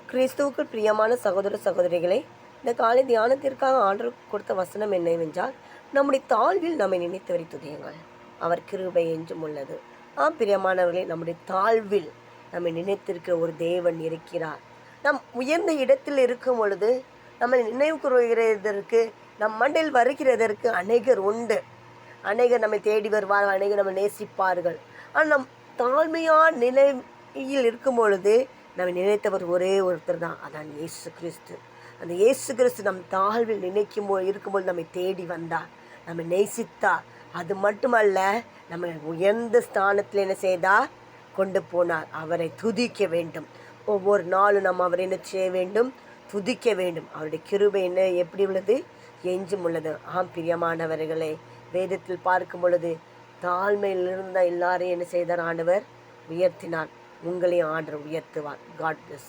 கிறிஸ்துவுக்குள் பிரியமான சகோதர சகோதரிகளே, இந்த காலை தியானத்திற்காக ஆண்டவர் கொடுத்த வசனம் என்னவென்றால், நம்முடைய தாழ்வில் நம்மை நினைத்தவரை துதியுங்கள், அவர் கிருபை என்றும் உள்ளது. பிரியமானவர்களே, நம்முடைய தாழ்வில் நம்மை நினைத்திருக்கிற ஒரு தேவன் இருக்கிறார். நம் உயர்ந்த இடத்தில் இருக்கும் பொழுது நம்மை நினைவு கூறுகிறதற்கு, நம் மண்டையில் வருகிறதற்கு அநேகர் உண்டு. அநேகர் நம்மை தேடி வருவார்கள், அநேகர் நம்மை நேசிப்பார்கள். ஆனால் நம் தாழ்மையான நிலையில் இருக்கும் பொழுது நம்ம நினைத்தவர் ஒரே ஒருத்தர் தான், அதான் இயேசு கிறிஸ்து. அந்த இயேசு கிறிஸ்து நம் தாழ்வில் இருக்கும்போது நம்மை தேடி வந்தார், நம்மை நேசித்தார். அது மட்டுமல்ல, நம்ம உயர்ந்த ஸ்தானத்தில் என்ன செய்தார், கொண்டு போனார். அவரை துதிக்க வேண்டும். ஒவ்வொரு நாளும் நம்ம அவரை என்ன செய்ய வேண்டும், துதிக்க வேண்டும். அவருடைய கிருபை என்ன எப்படி உள்ளது, என்றும் உள்ளது. பிரியமானவர்களே, வேதத்தில் பார்க்கும் பொழுது தாழ்மையில் இருந்த எல்லாரையும் என்ன செய்தார், ஆண்டவர் உயர்த்தினார். உங்களையும் ஆண்டவர் உயர்த்துவார். God plus.